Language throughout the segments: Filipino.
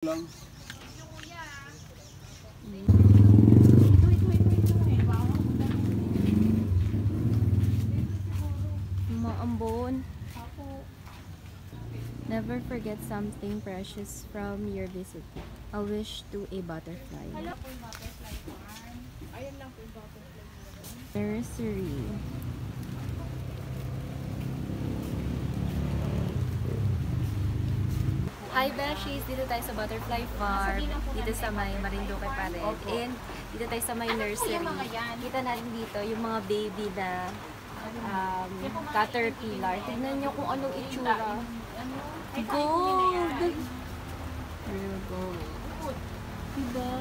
lang. Maambon. Never forget something precious from your visit. A wish to a butterfly. Ayan lang po yung butterfly farm. Ayan lang po yung butterfly farm. Nursery. Hi Beshies! Dito tayo sa Butterfly Farm. Dito sa may Marinduque pa rin. And dito tayo sa may nursery. Kita natin dito yung mga baby na caterpillar. Tignan nyo kung anong itsura. Gold! Real gold. Diba?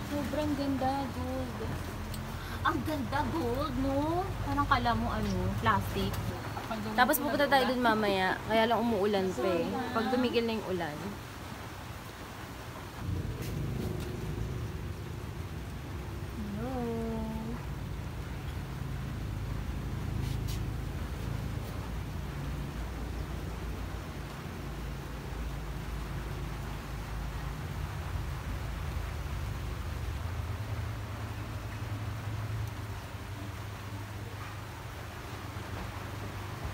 Sobrang ganda, gold. Ang ganda, gold, no? Parang kala mo plastic. Tapos pupunta tayo dun mamaya. Kaya lang umuulan pa eh. Pag tumigil na yung ulan. Hello.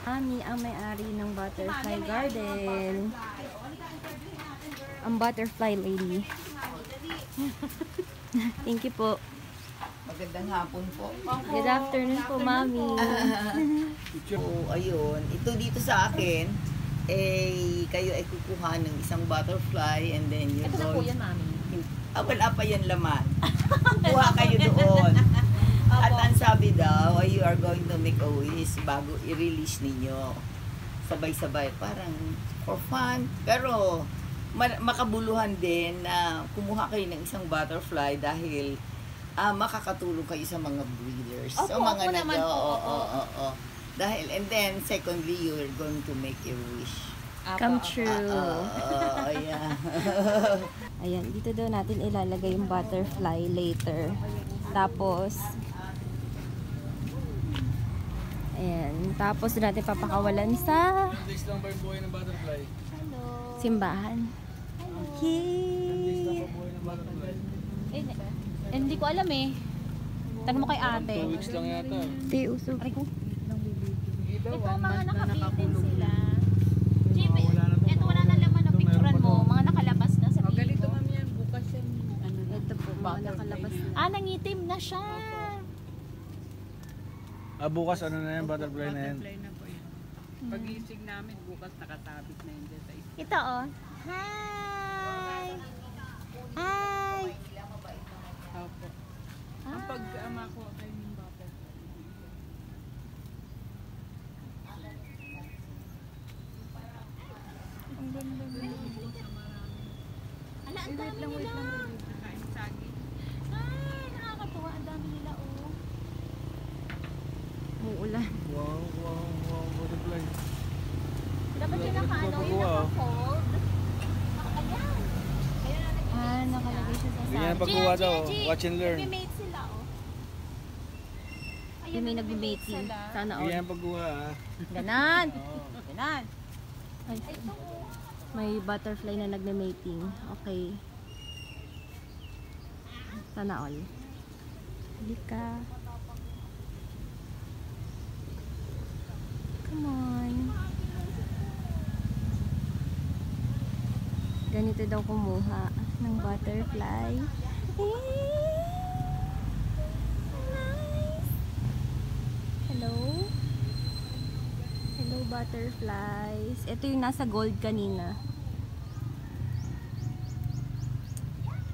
Ami ang may-ari ng Butterfly Garden. Ang butterfly lady. Thank you po. Magandang hapon po. Good afternoon po, Mami. So, ayun. Ito dito sa akin, kayo ay kukuha ng isang butterfly and then you're Ito na po yan, Mami. Wala pa yan laman. Kuha kayo doon. At ang sabi daw, you are going to make a wish bago i-release ninyo. Sabay-sabay. Parang for fun. Pero makabuluhan din na kumuha kayo ng isang butterfly dahil makakatulong kayo sa mga breeders. So, mga Dahil, and then, secondly, you're going to make a wish. Come true. Yeah. Ayan, dito daw natin ilalagay yung butterfly later. Tapos, ayan. Tapos doon natin papakawalan sa Days lang ba yung buhay ng butterfly? simbahan. Okay. Buhay ng butterfly. Hindi ko alam eh. Tanong mo kay ate. 2 weeks lang yata. Te, usog. Ito mga nakabitin sila. Jimmy, ito wala na laman ng picturean mo. Mga nakalabas na sa video. Ganito ma'am yan, bukas yan. Ito po, mga nakalabas na. Nangitim na siya. Bukas ano na yan, butterfly na yan. Butterfly na po yan. Pag-iisig namin, bukas nakasabit na yun dyan sa isa. Ito oh. Hi! Hi! Opo. Ang pag-ama ko kayo ng butterfly. Ang ganda na. Ala, ang dami nila. Nakain saging. Ay, nakakatuwa. Ang dami nila oh. Umuulan. Wow, butterfly. Dapat yung naka-ano, yung naka-fold. Ayan. Ayan na Nakalagay siya sa Ganyan ang sabi. pagkuha daw, watch and learn. Nagme-mate sila oh. Yung may nagbe-mating. Sana all. Ganyan ang pagkuha Ganan! Ganan! Ay, may butterfly na nagme-mating. Okay. Sana all. Halika. Come on. Ganito daw kumuha ng butterfly. Nice! Hello? Hello, butterflies. Ito yung nasa gold kanina.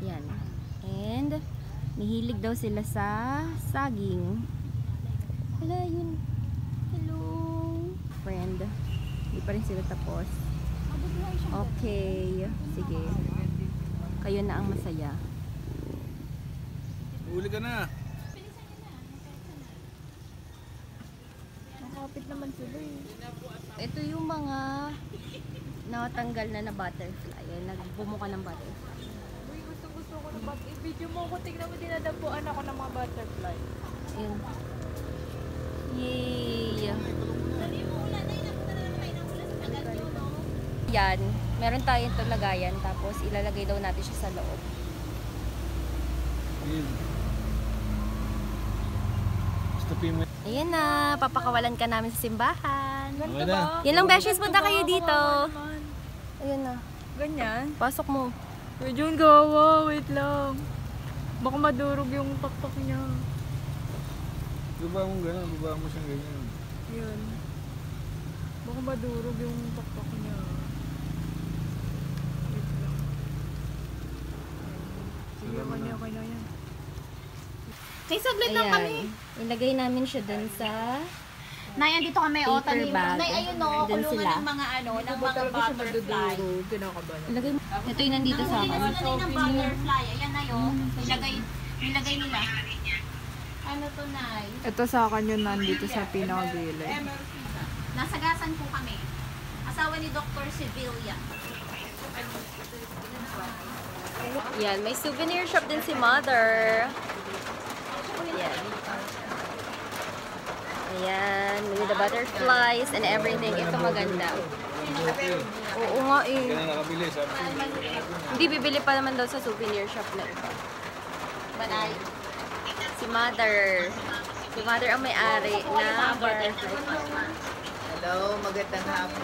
Yan. And, nahilig daw sila sa saging. Wala yun. Hello, friend. Hindi pa rin sila tapos. Okay. Sige. Kayo na ang masaya. Uli ka na. Nakapit naman sila eh. Ito yung mga natanggal na butterfly. Nagbumuka ng butterfly. Uy, gusto ko na i-video mo ko. Tignan mo, dinadapuan ako ng mga butterfly. Ayun. Yay! yan, meron tayong ito lagayan, tapos ilalagay daw natin siya sa loob. Yun. Stopin mo. Ayan na, papakawalan ka namin sa simbahan. Okay na. Yan lang, Beshies, punta kayo dito. Ayan na, Ganyan. pasok mo. Medyo yung gawa, wait lang. Baka madurog yung pakpak niya. Baba mo gano'n, baba mo siyang ganyan. Yan. Baka madurog yung pakpak niya. Wait lang. Sige, kanya yan. May saglit lang kami. Ilagay namin siya dun sa... Nay, andito kami, o, Paper tanim. bag. Nay, ayun, o, Dun kulungan sila. ng mga, ano, ng Ba mga talaga siya butterfly. madudurog? Kinakabahan. Ilagay mo. Ito yung nandito sa akin. Kulungan ng butterfly. Ayan na yun. Nilagay nila. Ano to, Nay? Ito sa akin yun nandito sa pinakagilid. Nasagasan po kami. Asawa ni Dr. Sevilla. Yan, may souvenir shop din si Mother. Ayan. Ayan, with the butterflies and everything. Ito maganda. Oo nga eh. Kaya nakabili, sabi ko. Hindi, bibili pa naman daw sa souvenir shop na ito. Banay. Si Mother. Si Mother ang may-ari na butterfly. Hello, magandang hapon.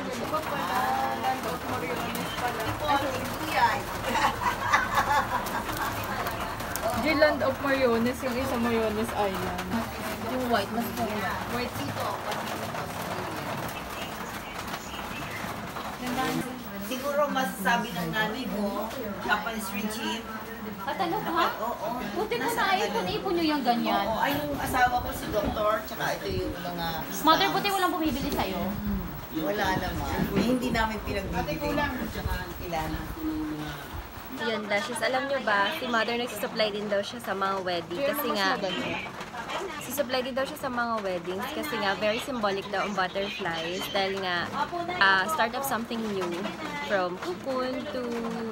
Land of Mariones, yung isa Mariones Island. Yung white, mas maganda. White dito. Siguro masasabi ng nanay mo, Japanese regime. Katalog ha? Oo. Buti po na ayun kung naipon nyo yung ganyan. Oo, ay yung asawa ko si doktor, tsaka ito yung mga Mother, buti walang bumibili sa'yo. wala naman. Eh, hindi namin pinagbibili. Ilan? Yun, Dashes. Alam nyo ba, si Mother nagsusupply din daw siya sa mga wedding. Kasi nga, susupply din daw siya sa mga weddings. Kasi nga, very symbolic daw ang butterflies. Dahil nga, start of something new. From cocoon to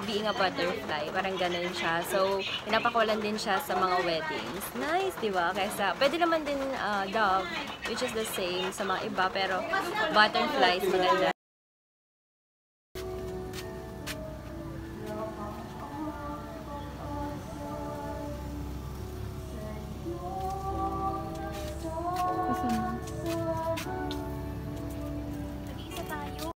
being a butterfly. Parang ganun siya. So, pinapakawalan din siya sa mga weddings. Nice, di ba? Kaysa, pwede naman din dove, which is the same sa mga iba. Pero, butterflies, maganda.